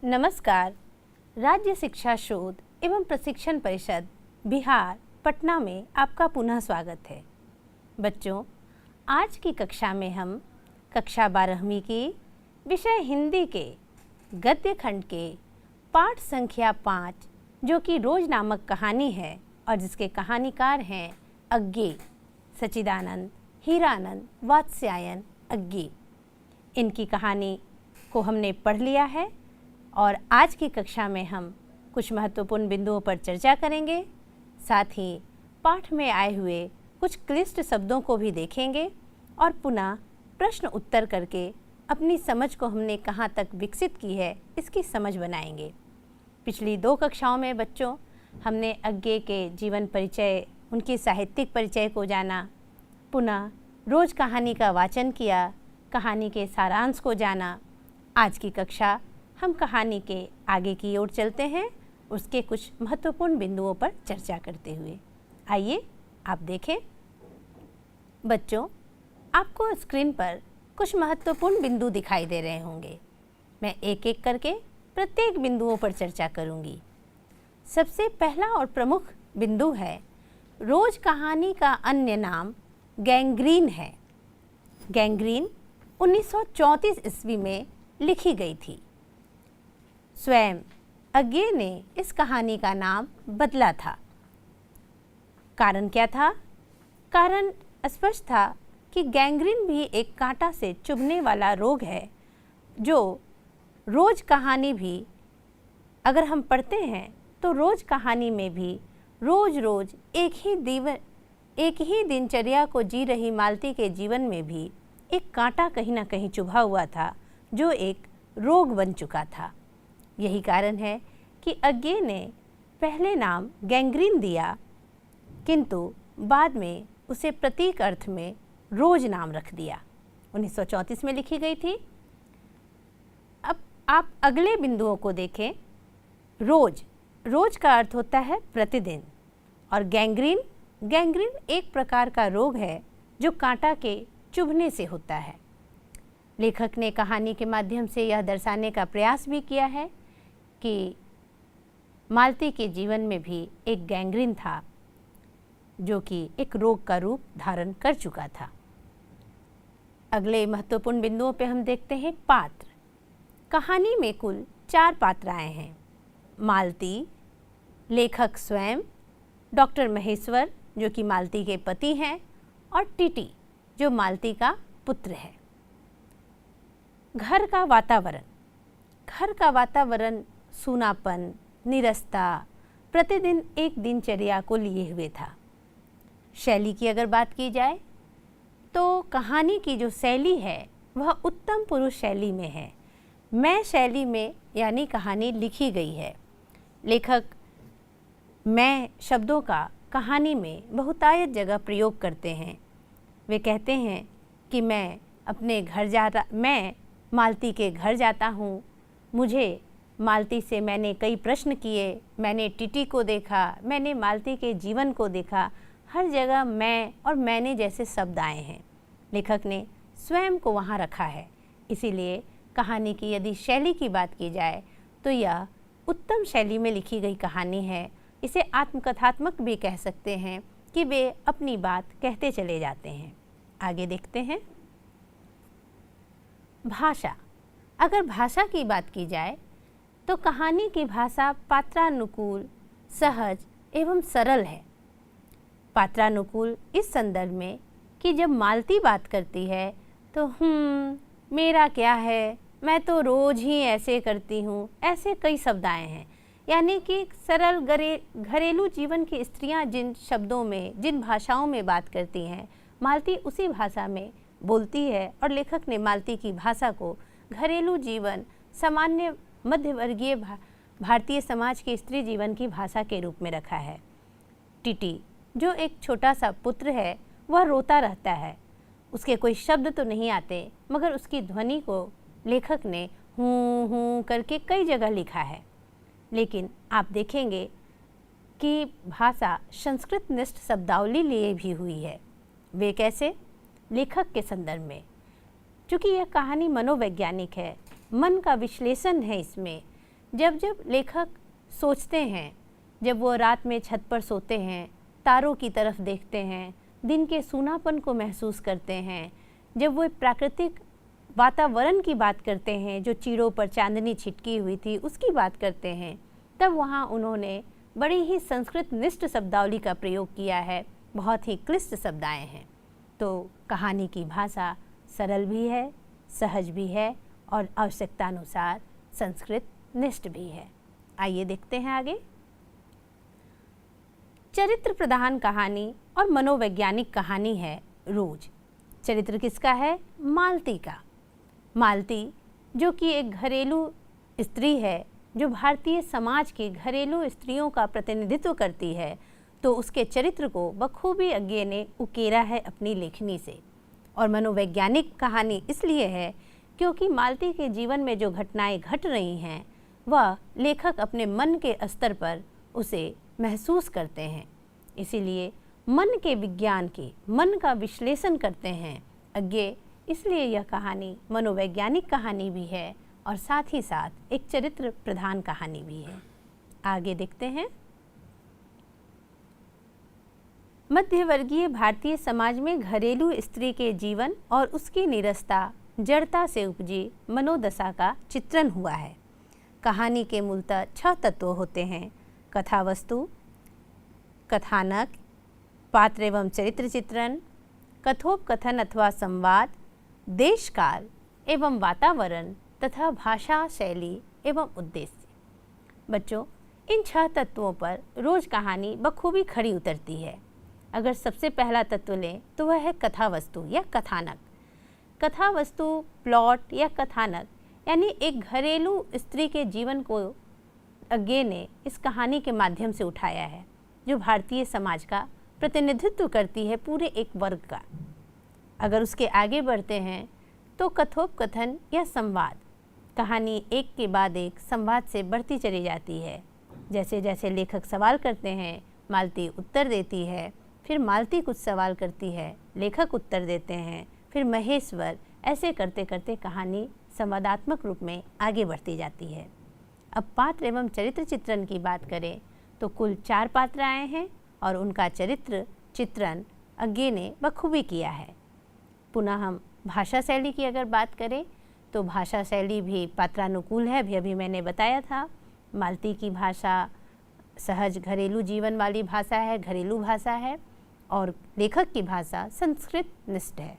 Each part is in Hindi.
नमस्कार। राज्य शिक्षा शोध एवं प्रशिक्षण परिषद बिहार पटना में आपका पुनः स्वागत है। बच्चों, आज की कक्षा में हम कक्षा 12वीं की विषय हिंदी के गद्य खंड के पाठ संख्या 5 जो कि रोज नामक कहानी है और जिसके कहानीकार हैं अज्ञे, सच्चिदानंद, हीरानंद, वात्स्यायन अज्ञे। इनकी कहानी को हमने पढ़ लिया है और आज की कक्षा में हम कुछ महत्वपूर्ण बिंदुओं पर चर्चा करेंगे। साथ ही पाठ में आए हुए कुछ क्लिष्ट शब्दों को भी देखेंगे और पुनः प्रश्न उत्तर करके अपनी समझ को हमने कहाँ तक विकसित की है इसकी समझ बनाएंगे। पिछली 2 कक्षाओं में बच्चों हमने अज्ञे के जीवन परिचय, उनकी साहित्यिक परिचय को जाना, पुनः रोज कहानी का वाचन किया, कहानी के सारांश को जाना। आज की कक्षा हम कहानी के आगे की ओर चलते हैं, उसके कुछ महत्वपूर्ण बिंदुओं पर चर्चा करते हुए। आइए आप देखें। बच्चों, आपको स्क्रीन पर कुछ महत्वपूर्ण बिंदु दिखाई दे रहे होंगे। मैं एक एक करके प्रत्येक बिंदुओं पर चर्चा करूंगी। सबसे पहला और प्रमुख बिंदु है, रोज कहानी का अन्य नाम गैंग्रीन है। गैंग्रीन 1934 ईस्वी में लिखी गई थी। स्वयं अज्ञे ने इस कहानी का नाम बदला था। कारण क्या था? कारण स्पष्ट था कि गैंग्रीन भी एक कांटा से चुभने वाला रोग है जो रोज कहानी भी अगर हम पढ़ते हैं तो रोज कहानी में भी रोज रोज एक ही दिनचर्या को जी रही मालती के जीवन में भी एक कांटा कहीं ना कहीं चुभा हुआ था जो एक रोग बन चुका था। यही कारण है कि अज्ञे ने पहले नाम गैंग्रीन दिया, किंतु बाद में उसे प्रतीक अर्थ में रोज नाम रख दिया। 1934 में लिखी गई थी। अब आप अगले बिंदुओं को देखें। रोज का अर्थ होता है प्रतिदिन, और गैंग्रीन एक प्रकार का रोग है जो कांटा के चुभने से होता है। लेखक ने कहानी के माध्यम से यह दर्शाने का प्रयास भी किया है कि मालती के जीवन में भी एक गैंग्रीन था जो कि एक रोग का रूप धारण कर चुका था। अगले महत्वपूर्ण बिंदुओं पे हम देखते हैं पात्र। कहानी में कुल 4 पात्राएं हैं। मालती, लेखक स्वयं, डॉक्टर महेश्वर जो कि मालती के पति हैं, और टीटी जो मालती का पुत्र है। घर का वातावरण सूनापन, निरस्ता, प्रतिदिन एक दिनचर्या को लिए हुए था। शैली की अगर बात की जाए तो कहानी की जो शैली है वह उत्तम पुरुष शैली में है। मैं शैली में यानी कहानी लिखी गई है। लेखक मैं शब्दों का कहानी में बहुतायत जगह प्रयोग करते हैं। वे कहते हैं कि मैं मालती के घर जाता हूँ, मुझे मालती से मैंने कई प्रश्न किए, मैंने टीटी को देखा, मैंने मालती के जीवन को देखा। हर जगह मैं और मैंने जैसे शब्द आए हैं। लेखक ने स्वयं को वहाँ रखा है। इसीलिए कहानी की यदि शैली की बात की जाए तो यह उत्तम शैली में लिखी गई कहानी है। इसे आत्मकथात्मक भी कह सकते हैं कि वे अपनी बात कहते चले जाते हैं। आगे देखते हैं। भाषा। अगर भाषा की बात की जाए तो कहानी की भाषा पात्रानुकूल, सहज एवं सरल है। पात्रानुकूल इस संदर्भ में कि जब मालती बात करती है तो मेरा क्या है, मैं तो रोज ही ऐसे करती हूँ, ऐसे कई शब्द आए हैं। यानी कि सरल घरेलू जीवन की स्त्रियाँ जिन शब्दों में, जिन भाषाओं में बात करती हैं, मालती उसी भाषा में बोलती है। और लेखक ने मालती की भाषा को घरेलू जीवन, सामान्य मध्यवर्गीय भारतीय समाज के स्त्री जीवन की भाषा के रूप में रखा है। टीटी जो एक छोटा सा पुत्र है वह रोता रहता है। उसके कोई शब्द तो नहीं आते, मगर उसकी ध्वनि को लेखक ने हूँ करके कई जगह लिखा है। लेकिन आप देखेंगे कि भाषा संस्कृत निष्ठ शब्दावली लिए भी हुई है। वे कैसे? लेखक के संदर्भ में। चूँकि यह कहानी मनोवैज्ञानिक है, मन का विश्लेषण है इसमें, जब जब लेखक सोचते हैं, जब वो रात में छत पर सोते हैं, तारों की तरफ देखते हैं, दिन के सूनापन को महसूस करते हैं, जब वो प्राकृतिक वातावरण की बात करते हैं, जो चीड़ों पर चांदनी छिटकी हुई थी उसकी बात करते हैं, तब वहाँ उन्होंने बड़ी ही संस्कृत निष्ठ शब्दावली का प्रयोग किया है। बहुत ही क्लिष्ट शब्दाएँ हैं। तो कहानी की भाषा सरल भी है, सहज भी है और आवश्यकतानुसार संस्कृत निष्ठ भी है। आइए देखते हैं आगे। चरित्र प्रधान कहानी और मनोवैज्ञानिक कहानी है रोज। चरित्र किसका है? मालती का। मालती जो कि एक घरेलू स्त्री है, जो भारतीय समाज की घरेलू स्त्रियों का प्रतिनिधित्व करती है, तो उसके चरित्र को बखूबी अज्ञे ने उकेरा है अपनी लेखनी से। और मनोवैज्ञानिक कहानी इसलिए है क्योंकि मालती के जीवन में जो घटनाएं घट रही हैं वह लेखक अपने मन के स्तर पर उसे महसूस करते हैं। इसीलिए मन के विज्ञान के, मन का विश्लेषण करते हैं अज्ञे। इसलिए यह कहानी मनोवैज्ञानिक कहानी भी है और साथ ही साथ एक चरित्र प्रधान कहानी भी है। आगे देखते हैं। मध्यवर्गीय भारतीय समाज में घरेलू स्त्री के जीवन और उसकी निरस्ता, जड़ता से उपजी मनोदशा का चित्रण हुआ है। कहानी के मूलतः 6 तत्व होते हैं: कथावस्तु, कथानक, पात्र एवं चरित्र चित्रण, कथोपकथन अथवा संवाद, देश काल एवं वातावरण तथा भाषा शैली एवं उद्देश्य। बच्चों, इन 6 तत्वों पर रोज कहानी बखूबी खड़ी उतरती है। अगर सबसे पहला तत्व लें तो वह है कथावस्तु या कथानक। कथावस्तु, प्लॉट या कथानक यानी एक घरेलू स्त्री के जीवन को अज्ञे ने इस कहानी के माध्यम से उठाया है, जो भारतीय समाज का प्रतिनिधित्व करती है, पूरे एक वर्ग का। अगर उसके आगे बढ़ते हैं तो कथोपकथन या संवाद। कहानी एक के बाद एक संवाद से बढ़ती चली जाती है। जैसे जैसे लेखक सवाल करते हैं, मालती उत्तर देती है, फिर मालती कुछ सवाल करती है, लेखक उत्तर देते हैं, फिर महेश्वर। ऐसे करते करते कहानी संवादात्मक रूप में आगे बढ़ती जाती है। अब पात्र एवं चरित्र चित्रण की बात करें तो कुल 4 पात्र आए हैं और उनका चरित्र चित्रण अज्ञे ने बखूबी किया है। पुनः हम भाषा शैली की अगर बात करें तो भाषा शैली भी पात्रानुकूल है। अभी मैंने बताया था, मालती की भाषा सहज घरेलू जीवन वाली भाषा है, घरेलू भाषा है, और लेखक की भाषा संस्कृत निष्ठ है।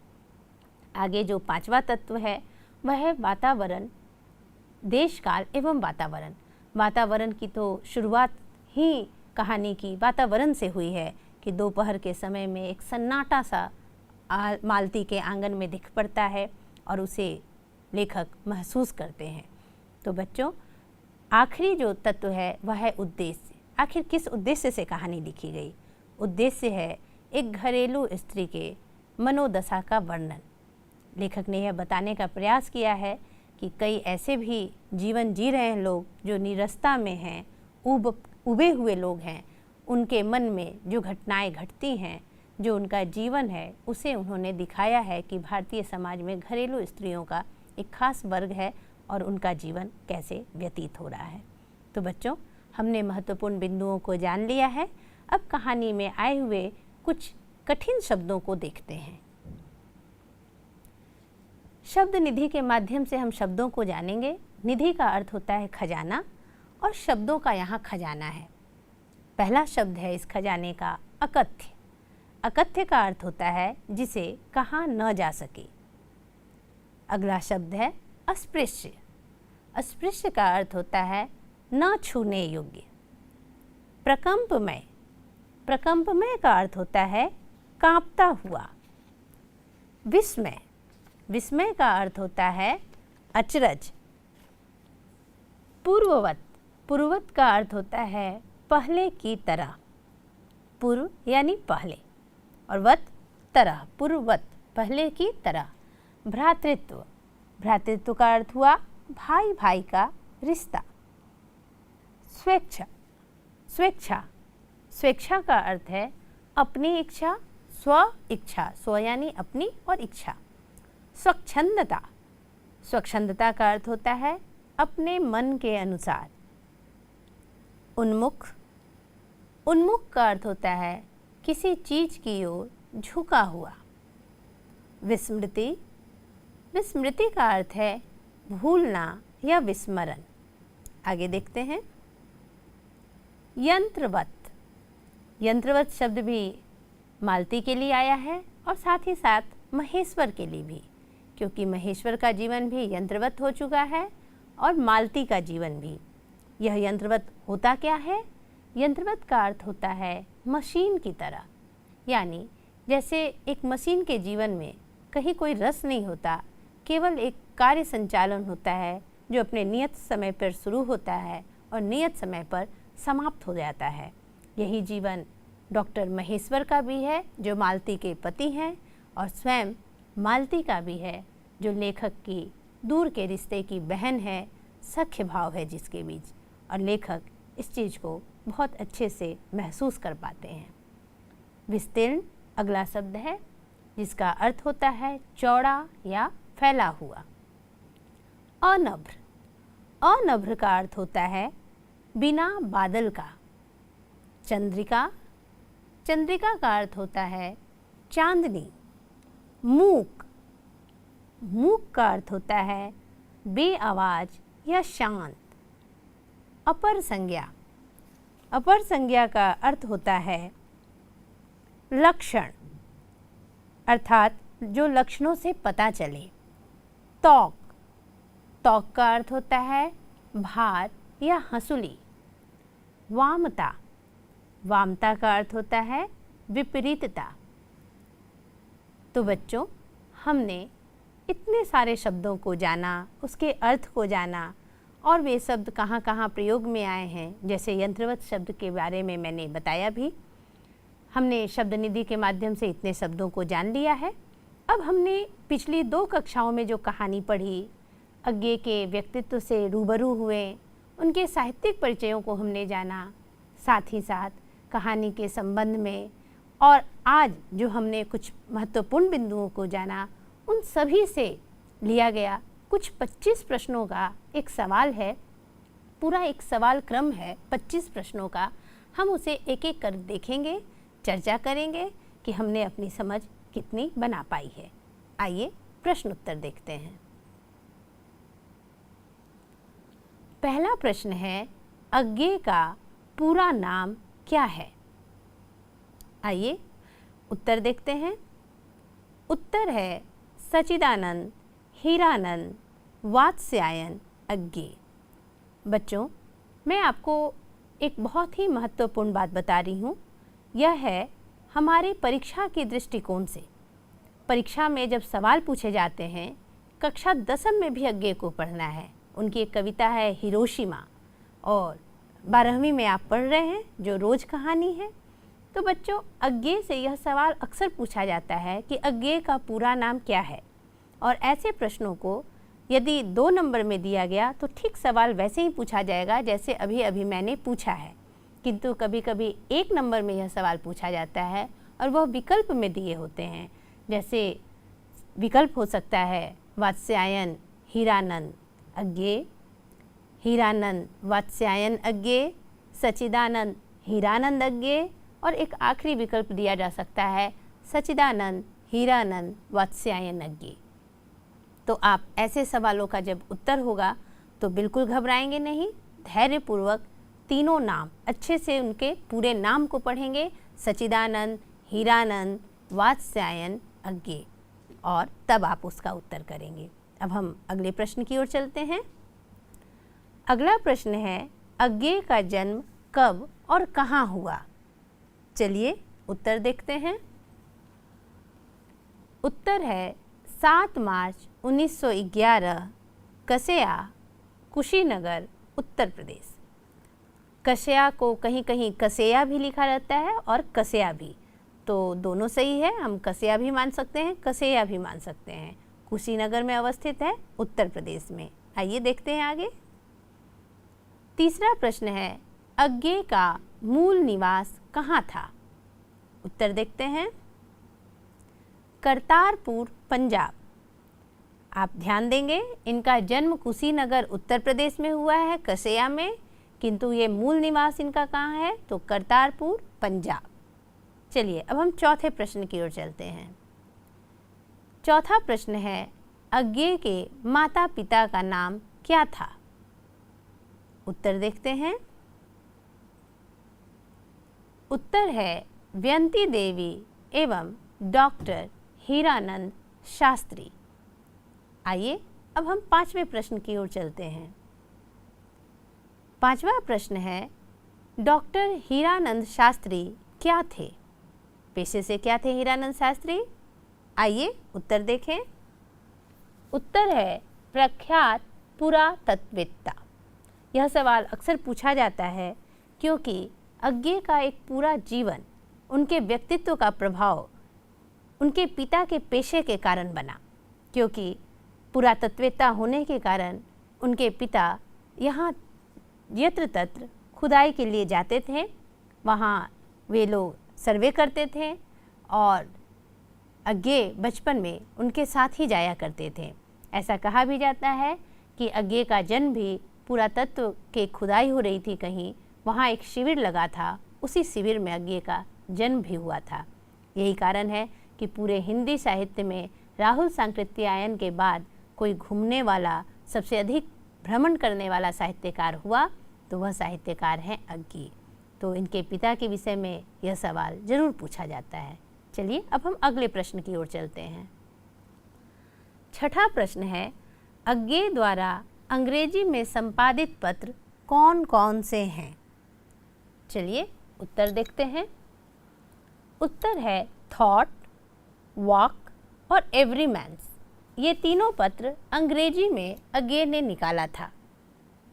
आगे जो 5वां तत्व है वह है वातावरण, देश काल एवं वातावरण। वातावरण की तो शुरुआत ही कहानी की वातावरण से हुई है कि दोपहर के समय में एक सन्नाटा सा मालती के आंगन में दिख पड़ता है और उसे लेखक महसूस करते हैं। तो बच्चों, आखिरी जो तत्व है वह है उद्देश्य। आखिर किस उद्देश्य से कहानी लिखी गई? उद्देश्य है एक घरेलू स्त्री के मनोदशा का वर्णन। लेखक ने यह बताने का प्रयास किया है कि कई ऐसे भी जीवन जी रहे हैं लोग जो निरस्ता में हैं, उबे हुए लोग हैं। उनके मन में जो घटनाएं घटती हैं, जो उनका जीवन है, उसे उन्होंने दिखाया है कि भारतीय समाज में घरेलू स्त्रियों का एक खास वर्ग है और उनका जीवन कैसे व्यतीत हो रहा है। तो बच्चों, हमने महत्वपूर्ण बिंदुओं को जान लिया है। अब कहानी में आए हुए कुछ कठिन शब्दों को देखते हैं। शब्द निधि के माध्यम से हम शब्दों को जानेंगे। निधि का अर्थ होता है खजाना और शब्दों का यहाँ खजाना है। पहला शब्द है इस खजाने का अकथ्य। अकथ्य का अर्थ होता है जिसे कहा न जा सके। अगला शब्द है अस्पृश्य। अस्पृश्य का अर्थ होता है न छूने योग्य। प्रकंपमय। प्रकंपमय का अर्थ होता है कांपता हुआ। विस्मय। विस्मय का अर्थ होता है अचरज। पूर्ववत। पूर्ववत का अर्थ होता है पहले की तरह। पूर्व यानी पहले और वत तरह, पूर्ववत पहले की तरह। भ्रातृत्व। भ्रातृत्व का अर्थ हुआ भाई भाई का रिश्ता। स्वेच्छा। स्वेच्छा। स्वेच्छा का अर्थ है अपनी इच्छा, स्व इच्छा। स्व यानी अपनी और इच्छा। स्वच्छंदता। स्वच्छंदता का अर्थ होता है अपने मन के अनुसार उन्मुख। उन्मुख का अर्थ होता है किसी चीज की ओर झुका हुआ। विस्मृति। विस्मृति का अर्थ है भूलना या विस्मरण। आगे देखते हैं। यंत्रवत। यंत्रवत शब्द भी मालती के लिए आया है और साथ ही साथ महेश्वर के लिए भी, क्योंकि महेश्वर का जीवन भी यंत्रवत हो चुका है और मालती का जीवन भी। यह यंत्रवत होता क्या है? यंत्रवत का अर्थ होता है मशीन की तरह, यानी जैसे एक मशीन के जीवन में कहीं कोई रस नहीं होता, केवल एक कार्य संचालन होता है जो अपने नियत समय पर शुरू होता है और नियत समय पर समाप्त हो जाता है। यही जीवन डॉक्टर महेश्वर का भी है जो मालती के पति हैं, और स्वयं मालती का भी है जो लेखक की दूर के रिश्ते की बहन है, सख्य भाव है जिसके बीच, और लेखक इस चीज़ को बहुत अच्छे से महसूस कर पाते हैं। विस्तीर्ण अगला शब्द है जिसका अर्थ होता है चौड़ा या फैला हुआ। अनभ्र। अनभ्र का अर्थ होता है बिना बादल का। चंद्रिका। चंद्रिका का अर्थ होता है चांदनी। मूक। मूक का अर्थ होता है बेआवाज या शांत। अपर संज्ञा। अपर संज्ञा का अर्थ होता है लक्षण, अर्थात जो लक्षणों से पता चले। तौक। तौक का अर्थ होता है भार या हंसुली। वामता। वामता का अर्थ होता है विपरीतता। तो बच्चों, हमने इतने सारे शब्दों को जाना, उसके अर्थ को जाना, और वे शब्द कहाँ कहाँ प्रयोग में आए हैं, जैसे यंत्रवत शब्द के बारे में मैंने बताया भी। हमने शब्द निधि के माध्यम से इतने शब्दों को जान लिया है। अब हमने पिछली 2 कक्षाओं में जो कहानी पढ़ी, अज्ञे के व्यक्तित्व से रूबरू हुए, उनके साहित्यिक परिचयों को हमने जाना, साथ ही साथ कहानी के संबंध में, और आज जो हमने कुछ महत्वपूर्ण बिंदुओं को जाना, उन सभी से लिया गया कुछ 25 प्रश्नों का एक सवाल है। पूरा एक सवाल क्रम है 25 प्रश्नों का। हम उसे एक एक कर देखेंगे, चर्चा करेंगे कि हमने अपनी समझ कितनी बना पाई है। आइए प्रश्न उत्तर देखते हैं। पहला प्रश्न है, अज्ञे का पूरा नाम क्या है? आइए उत्तर देखते हैं। उत्तर है सच्चिदानंद हीरानंद वात्स्यायन अज्ञे। बच्चों, मैं आपको एक बहुत ही महत्वपूर्ण बात बता रही हूँ। यह है हमारे परीक्षा के दृष्टिकोण से। परीक्षा में जब सवाल पूछे जाते हैं, कक्षा 10वीं में भी अज्ञे को पढ़ना है। उनकी एक कविता है हिरोशिमा, और 12वीं में आप पढ़ रहे हैं जो रोज कहानी है। तो बच्चों, अज्ञे से यह सवाल अक्सर पूछा जाता है कि अज्ञे का पूरा नाम क्या है, और ऐसे प्रश्नों को यदि 2 नंबर में दिया गया तो ठीक सवाल वैसे ही पूछा जाएगा जैसे अभी अभी मैंने पूछा है। किंतु कभी कभी 1 नंबर में यह सवाल पूछा जाता है और वह विकल्प में दिए होते हैं। जैसे विकल्प हो सकता है वात्स्यायन हीरानंद अज्ञे, हीरानंद वात्स्यायन अज्ञे, सच्चिदानंद हीरानंद अज्ञे, और एक आखिरी विकल्प दिया जा सकता है सच्चिदानंद हीरानंद वात्स्यायन अज्ञे। तो आप ऐसे सवालों का जब उत्तर होगा तो बिल्कुल घबराएंगे नहीं, धैर्यपूर्वक तीनों नाम अच्छे से उनके पूरे नाम को पढ़ेंगे, सच्चिदानंद हीरानंद वात्स्यायन अज्ञे, और तब आप उसका उत्तर करेंगे। अब हम अगले प्रश्न की ओर चलते हैं। अगला प्रश्न है, अज्ञे का जन्म कब और कहाँ हुआ? चलिए उत्तर देखते हैं। उत्तर है 7 मार्च 1911, कसेया, कुशीनगर, उत्तर प्रदेश। कसेया को कहीं कहीं कसेया भी लिखा रहता है और कसेया भी, तो दोनों सही है। हम कसेया भी मान सकते हैं, कसेया भी मान सकते हैं। कुशीनगर में अवस्थित है, उत्तर प्रदेश में। आइए देखते हैं आगे। तीसरा प्रश्न है, अज्ञे का मूल निवास कहाँ था? उत्तर देखते हैं। करतारपुर, पंजाब। आप ध्यान देंगे, इनका जन्म कुशीनगर उत्तर प्रदेश में हुआ है, कसेया में, किंतु ये मूल निवास इनका कहाँ है? तो करतारपुर, पंजाब। चलिए अब हम चौथे प्रश्न की ओर चलते हैं। चौथा प्रश्न है, अज्ञे के माता पिता का नाम क्या था? उत्तर देखते हैं। उत्तर है व्यंती देवी एवं डॉक्टर हीरानंद शास्त्री। आइए अब हम पांचवें प्रश्न की ओर चलते हैं। पांचवा प्रश्न है, डॉक्टर हीरानंद शास्त्री क्या थे? पेशे से क्या थे हीरानंद शास्त्री? आइए उत्तर देखें। उत्तर है प्रख्यात पुरातत्ववेत्ता। यह सवाल अक्सर पूछा जाता है क्योंकि अज्ञे का एक पूरा जीवन उनके व्यक्तित्व का प्रभाव उनके पिता के पेशे के कारण बना, क्योंकि पुरातत्ववेत्ता होने के कारण उनके पिता यहाँ यत्र तत्र खुदाई के लिए जाते थे। वहाँ वे लोग सर्वे करते थे और अज्ञे बचपन में उनके साथ ही जाया करते थे। ऐसा कहा भी जाता है कि अज्ञे का जन्म भी पुरातत्व के खुदाई हो रही थी कहीं, वहाँ एक शिविर लगा था, उसी शिविर में अज्ञे का जन्म भी हुआ था। यही कारण है कि पूरे हिंदी साहित्य में राहुल सांकृत्यायन के बाद कोई घूमने वाला, सबसे अधिक भ्रमण करने वाला साहित्यकार हुआ तो वह साहित्यकार हैं अज्ञे। तो इनके पिता के विषय में यह सवाल जरूर पूछा जाता है। चलिए अब हम अगले प्रश्न की ओर चलते हैं। छठा प्रश्न है, अज्ञे द्वारा अंग्रेजी में संपादित पत्र कौन कौन से हैं? चलिए उत्तर देखते हैं। उत्तर है थॉट, वॉक और एवरीमैन्स। ये तीनों पत्र अंग्रेजी में अज्ञे ने निकाला था।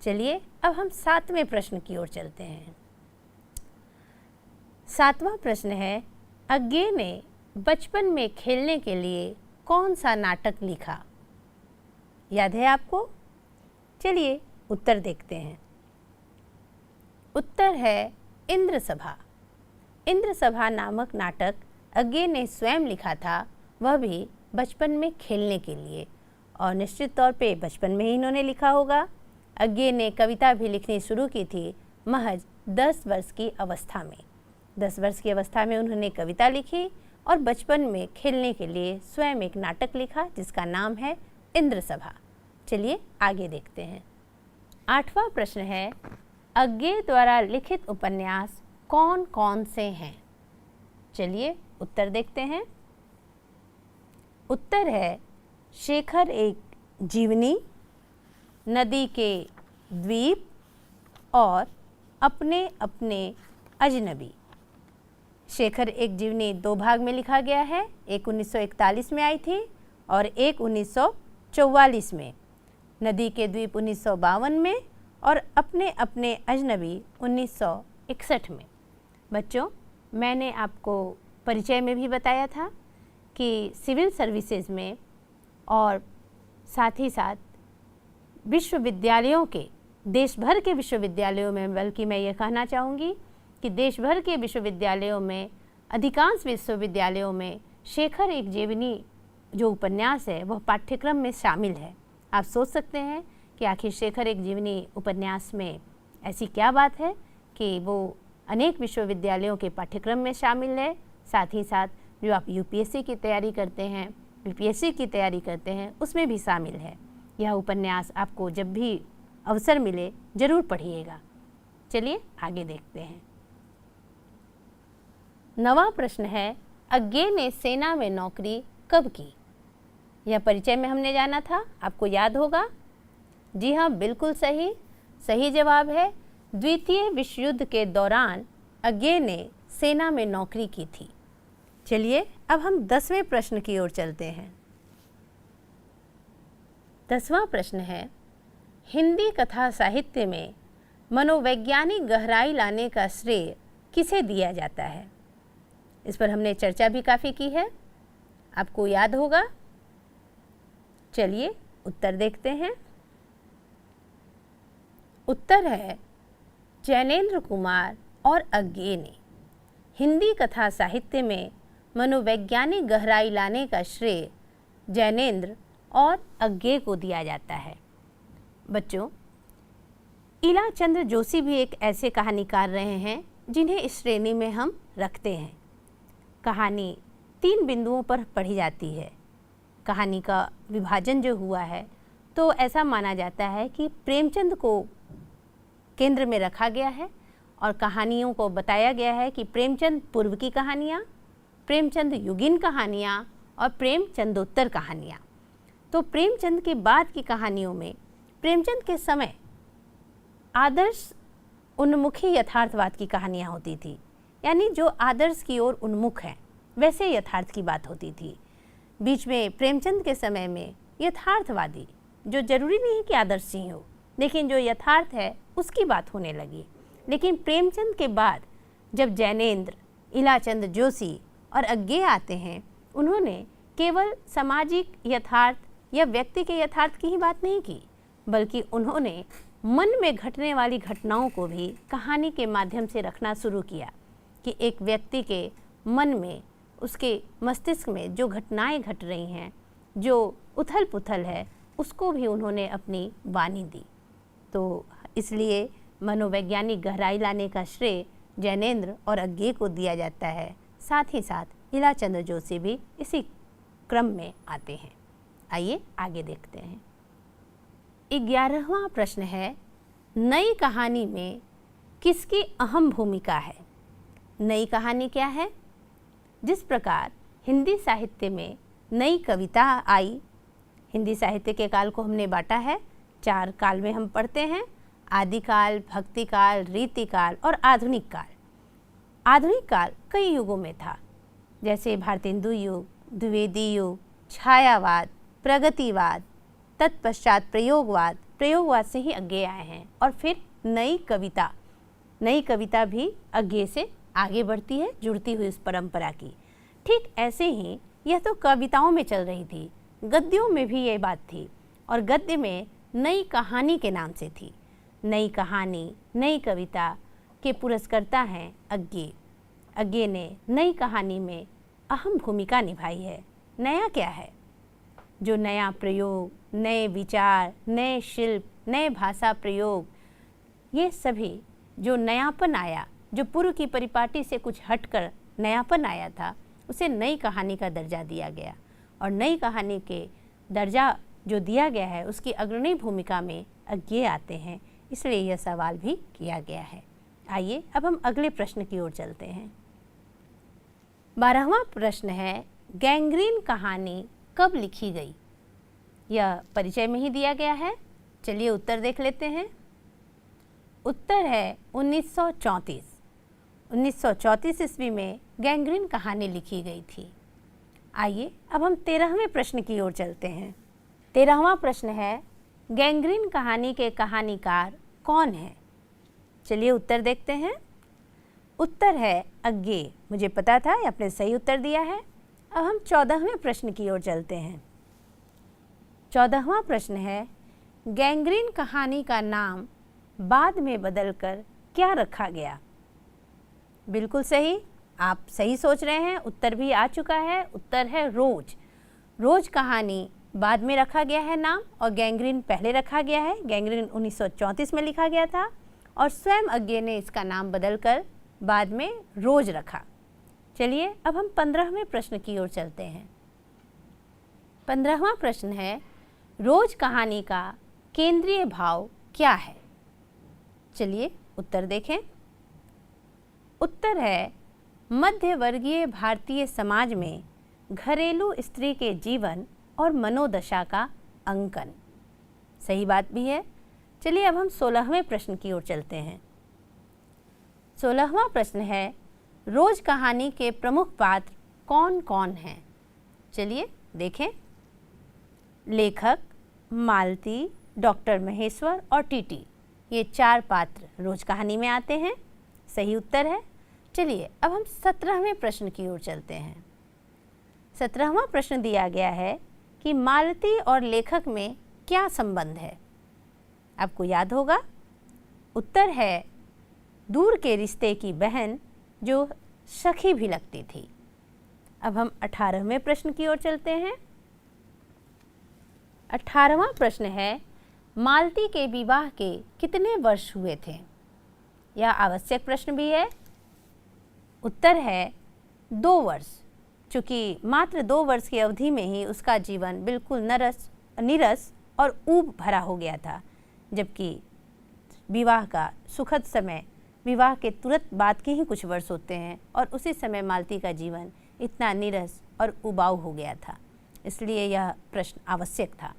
चलिए अब हम सातवें प्रश्न की ओर चलते हैं। सातवां प्रश्न है, अज्ञे ने बचपन में खेलने के लिए कौन सा नाटक लिखा? याद है आपको? चलिए उत्तर देखते हैं। उत्तर है इंद्र सभा। इंद्र सभा नामक नाटक अज्ञे ने स्वयं लिखा था, वह भी बचपन में खेलने के लिए, और निश्चित तौर पे बचपन में ही इन्होंने लिखा होगा। अज्ञे ने कविता भी लिखनी शुरू की थी महज 10 वर्ष की अवस्था में। 10 वर्ष की अवस्था में उन्होंने कविता लिखी और बचपन में खेलने के लिए स्वयं एक नाटक लिखा जिसका नाम है इंद्र सभा। चलिए आगे देखते हैं। आठवां प्रश्न है, अज्ञे द्वारा लिखित उपन्यास कौन कौन से हैं? चलिए उत्तर देखते हैं। उत्तर है शेखर एक जीवनी, नदी के द्वीप और अपने अपने अजनबी। शेखर एक जीवनी 2 भाग में लिखा गया है, एक 1941 में आई थी और एक 1944 में। नदी के द्वीप 1952 में और अपने अपने अजनबी 1961 में। बच्चों, मैंने आपको परिचय में भी बताया था कि सिविल सर्विसेज में और साथ ही साथ विश्वविद्यालयों के, देश भर के विश्वविद्यालयों में, बल्कि मैं ये कहना चाहूँगी कि देश भर के विश्वविद्यालयों में, अधिकांश विश्वविद्यालयों में शेखर एक जीवनी जो उपन्यास है वह पाठ्यक्रम में शामिल है। आप सोच सकते हैं कि आखिर शेखर एक जीवनी उपन्यास में ऐसी क्या बात है कि वो अनेक विश्वविद्यालयों के पाठ्यक्रम में शामिल है। साथ ही साथ जो आप यूपीएससी की तैयारी करते हैं, बीपीएससी की तैयारी करते हैं, उसमें भी शामिल है। यह उपन्यास आपको जब भी अवसर मिले ज़रूर पढ़िएगा। चलिए आगे देखते हैं। 9वां प्रश्न है, अज्ञे ने सेना में नौकरी कब की? यह परिचय में हमने जाना था, आपको याद होगा। जी हाँ, बिल्कुल सही। सही जवाब है द्वितीय विश्व युद्ध के दौरान अज्ञे ने सेना में नौकरी की थी। चलिए अब हम 10वें प्रश्न की ओर चलते हैं। 10वां प्रश्न है, हिंदी कथा साहित्य में मनोवैज्ञानिक गहराई लाने का श्रेय किसे दिया जाता है? इस पर हमने चर्चा भी काफ़ी की है, आपको याद होगा। चलिए उत्तर देखते हैं। उत्तर है जैनेन्द्र कुमार और अज्ञे ने हिंदी कथा साहित्य में मनोवैज्ञानिक गहराई लाने का श्रेय जैनेन्द्र और अज्ञे को दिया जाता है। बच्चों, इलाचंद्र जोशी भी एक ऐसे कहानीकार रहे हैं जिन्हें इस श्रेणी में हम रखते हैं। कहानी 3 बिंदुओं पर पढ़ी जाती है। कहानी का विभाजन जो हुआ है तो ऐसा माना जाता है कि प्रेमचंद को केंद्र में रखा गया है और कहानियों को बताया गया है कि प्रेमचंद पूर्व की कहानियाँ, प्रेमचंद युगीन कहानियाँ और प्रेमचंदोत्तर कहानियाँ। तो प्रेमचंद के बाद की कहानियों में प्रेमचंद के समय आदर्श उन्मुखी यथार्थवाद की कहानियाँ होती थी, यानी जो आदर्श की ओर उन्मुख हैं वैसे यथार्थ की बात होती थी। बीच में प्रेमचंद के समय में यथार्थवादी, जो जरूरी नहीं कि आदर्श ही हो, लेकिन जो यथार्थ है उसकी बात होने लगी। लेकिन प्रेमचंद के बाद जब जैनेन्द्र, इलाचंद्र जोशी और अज्ञे आते हैं, उन्होंने केवल सामाजिक यथार्थ या व्यक्ति के यथार्थ की ही बात नहीं की, बल्कि उन्होंने मन में घटने वाली घटनाओं को भी कहानी के माध्यम से रखना शुरू किया कि एक व्यक्ति के मन में, उसके मस्तिष्क में जो घटनाएं घट रही हैं, जो उथल पुथल है, उसको भी उन्होंने अपनी वाणी दी। तो इसलिए मनोवैज्ञानिक गहराई लाने का श्रेय जैनेन्द्र और अज्ञे को दिया जाता है। साथ ही साथ इलाचंद्र जोशी भी इसी क्रम में आते हैं। आइए आगे देखते हैं। 11वां प्रश्न है, नई कहानी में किसकी अहम भूमिका है? नई कहानी क्या है? जिस प्रकार हिंदी साहित्य में नई कविता आई, हिंदी साहित्य के काल को हमने बांटा है 4 काल में हम पढ़ते हैं: आदिकाल, भक्तिकाल, रीतिकाल और आधुनिक काल। आधुनिक काल कई युगों में था, जैसे भारतेंदु युग, द्विवेदी युग, छायावाद, प्रगतिवाद, तत्पश्चात प्रयोगवाद। प्रयोगवाद से ही अज्ञे आए हैं और फिर नई कविता। नई कविता भी अज्ञे से आगे बढ़ती है, जुड़ती हुई इस परंपरा की। ठीक ऐसे ही यह तो कविताओं में चल रही थी, गद्यों में भी ये बात थी, और गद्य में नई कहानी के नाम से थी। नई कहानी, नई कविता के पुरस्कर्ता हैं अज्ञे। अज्ञे ने नई कहानी में अहम भूमिका निभाई है। नया क्या है? जो नया प्रयोग, नए विचार, नए शिल्प, नए भाषा प्रयोग, ये सभी जो नयापन आया, जो पूर्व की परिपाटी से कुछ हटकर नयापन आया था, उसे नई कहानी का दर्जा दिया गया। और नई कहानी के दर्जा जो दिया गया है उसकी अग्रणी भूमिका में अज्ञे आते हैं, इसलिए यह सवाल भी किया गया है। आइए अब हम अगले प्रश्न की ओर चलते हैं। 12वां प्रश्न है, गैंग्रीन कहानी कब लिखी गई? यह परिचय में ही दिया गया है। चलिए उत्तर देख लेते हैं। उत्तर है 1934। 1934 ईस्वी में गैंग्रीन कहानी लिखी गई थी। आइए अब हम 13वें प्रश्न की ओर चलते हैं। 13वां प्रश्न है, गैंग्रीन कहानी के कहानीकार कौन है? चलिए उत्तर देखते हैं। उत्तर है अज्ञे। मुझे पता था, आपने सही उत्तर दिया है। अब हम 14वें प्रश्न की ओर चलते हैं। 14वां प्रश्न है, गैंग्रीन कहानी का नाम बाद में बदलकर क्या रखा गया? बिल्कुल सही, आप सही सोच रहे हैं, उत्तर भी आ चुका है। उत्तर है रोज। रोज कहानी बाद में रखा गया है नाम, और गैंग्रीन पहले रखा गया है। गैंग्रीन 1934 में लिखा गया था और स्वयं अज्ञे ने इसका नाम बदलकर बाद में रोज रखा। चलिए अब हम 15वें प्रश्न की ओर चलते हैं। 15वां प्रश्न है, रोज कहानी का केंद्रीय भाव क्या है? चलिए उत्तर देखें। उत्तर है मध्यवर्गीय भारतीय समाज में घरेलू स्त्री के जीवन और मनोदशा का अंकन। सही बात भी है। चलिए अब हम 16वें प्रश्न की ओर चलते हैं। 16वां प्रश्न है, रोज कहानी के प्रमुख पात्र कौन कौन हैं? चलिए देखें। लेखक, मालती, डॉक्टर महेश्वर और टीटी, ये 4 पात्र रोज कहानी में आते हैं। सही उत्तर है। चलिए अब हम 17वें प्रश्न की ओर चलते हैं। 17वां प्रश्न दिया गया है कि मालती और लेखक में क्या संबंध है? आपको याद होगा। उत्तर है दूर के रिश्ते की बहन, जो सखी भी लगती थी। अब हम 18वें प्रश्न की ओर चलते हैं। 18वां प्रश्न है, मालती के विवाह के कितने वर्ष हुए थे? यह आवश्यक प्रश्न भी है। उत्तर है 2 वर्ष। चूँकि मात्र 2 वर्ष की अवधि में ही उसका जीवन बिल्कुल नीरस और ऊब भरा हो गया था, जबकि विवाह का सुखद समय विवाह के तुरंत बाद के ही कुछ वर्ष होते हैं और उसी समय मालती का जीवन इतना नीरस और उबाऊ हो गया था, इसलिए यह प्रश्न आवश्यक था।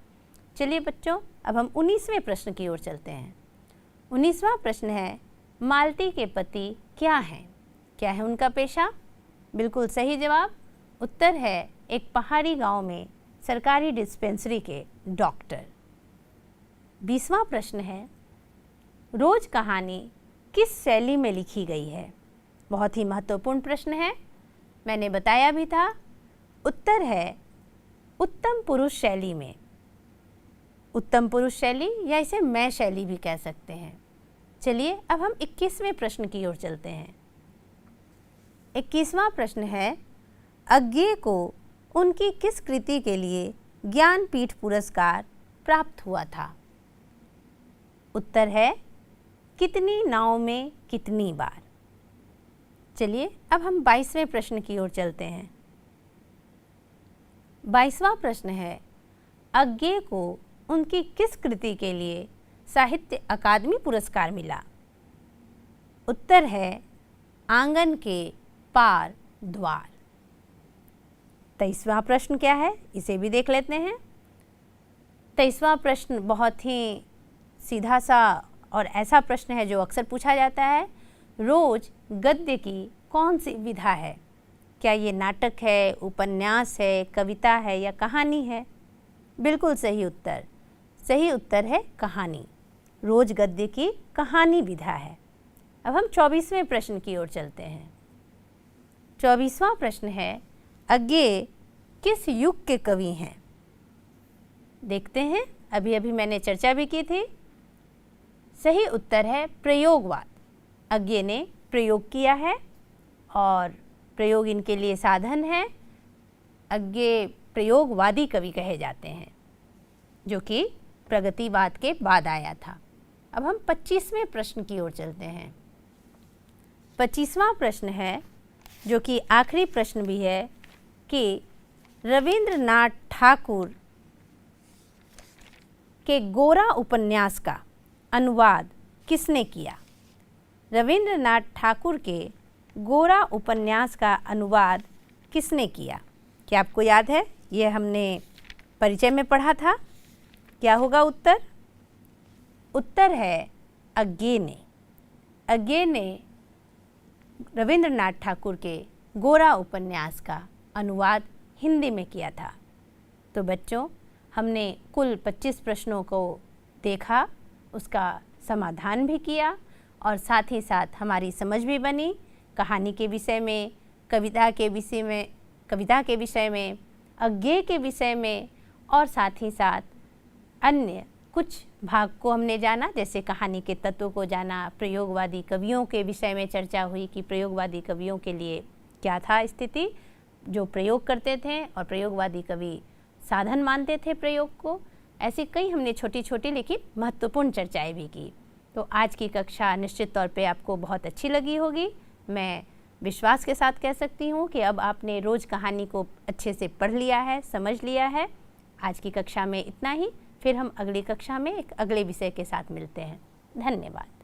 चलिए बच्चों, अब हम 19वें प्रश्न की ओर चलते हैं। 19वां प्रश्न है, मालती के पति क्या हैं? क्या है उनका पेशा? बिल्कुल सही जवाब। उत्तर है एक पहाड़ी गांव में सरकारी डिस्पेंसरी के डॉक्टर। 20वां प्रश्न है, रोज कहानी किस शैली में लिखी गई है? बहुत ही महत्वपूर्ण प्रश्न है, मैंने बताया भी था। उत्तर है उत्तम पुरुष शैली में। उत्तम पुरुष शैली या इसे मैं शैली भी कह सकते हैं। चलिए अब हम 21वें प्रश्न की ओर चलते हैं। 21वां प्रश्न है, अज्ञे को उनकी किस कृति के लिए ज्ञानपीठ पुरस्कार प्राप्त हुआ था? उत्तर है कितनी नाव में कितनी बार। चलिए अब हम 22वें प्रश्न की ओर चलते हैं। 22वां प्रश्न है, अज्ञे को उनकी किस कृति के लिए साहित्य अकादमी पुरस्कार मिला? उत्तर है आंगन के पार द्वार। 23वां प्रश्न क्या है, इसे भी देख लेते हैं। 23वां प्रश्न बहुत ही सीधा सा और ऐसा प्रश्न है जो अक्सर पूछा जाता है। रोज गद्य की कौन सी विधा है? क्या ये नाटक है, उपन्यास है, कविता है या कहानी है? बिल्कुल सही उत्तर। सही उत्तर है कहानी। रोज गद्य की कहानी विधा है। अब हम 24वें प्रश्न की ओर चलते हैं। 24वां प्रश्न है, अज्ञे किस युग के कवि हैं? देखते हैं, अभी अभी मैंने चर्चा भी की थी। सही उत्तर है प्रयोगवाद। अज्ञे ने प्रयोग किया है और प्रयोग इनके लिए साधन है। अज्ञे प्रयोगवादी कवि कहे जाते हैं, जो कि प्रगतिवाद के बाद आया था। अब हम 25वें प्रश्न की ओर चलते हैं। 25वां प्रश्न है, जो कि आखिरी प्रश्न भी है, कि रविंद्रनाथ ठाकुर के गोरा उपन्यास का अनुवाद किसने किया? रविंद्रनाथ ठाकुर के गोरा उपन्यास का अनुवाद किसने किया? क्या आपको याद है? यह हमने परिचय में पढ़ा था। क्या होगा उत्तर? उत्तर है अज्ञे ने। अज्ञे ने रविंद्रनाथ ठाकुर के गोरा उपन्यास का अनुवाद हिंदी में किया था। तो बच्चों, हमने कुल 25 प्रश्नों को देखा, उसका समाधान भी किया और साथ ही साथ हमारी समझ भी बनी कहानी के विषय में, कविता के विषय में, अज्ञे के विषय में, और साथ ही साथ अन्य कुछ भाग को हमने जाना, जैसे कहानी के तत्वों को जाना। प्रयोगवादी कवियों के विषय में चर्चा हुई कि प्रयोगवादी कवियों के लिए क्या था स्थिति, जो प्रयोग करते थे और प्रयोगवादी कवि साधन मानते थे प्रयोग को। ऐसी कई हमने छोटी छोटी लेकिन महत्वपूर्ण चर्चाएं भी की। तो आज की कक्षा निश्चित तौर पे आपको बहुत अच्छी लगी होगी। मैं विश्वास के साथ कह सकती हूँ कि अब आपने रोज़ कहानी को अच्छे से पढ़ लिया है, समझ लिया है। आज की कक्षा में इतना ही, फिर हम अगली कक्षा में एक अगले विषय के साथ मिलते हैं। धन्यवाद।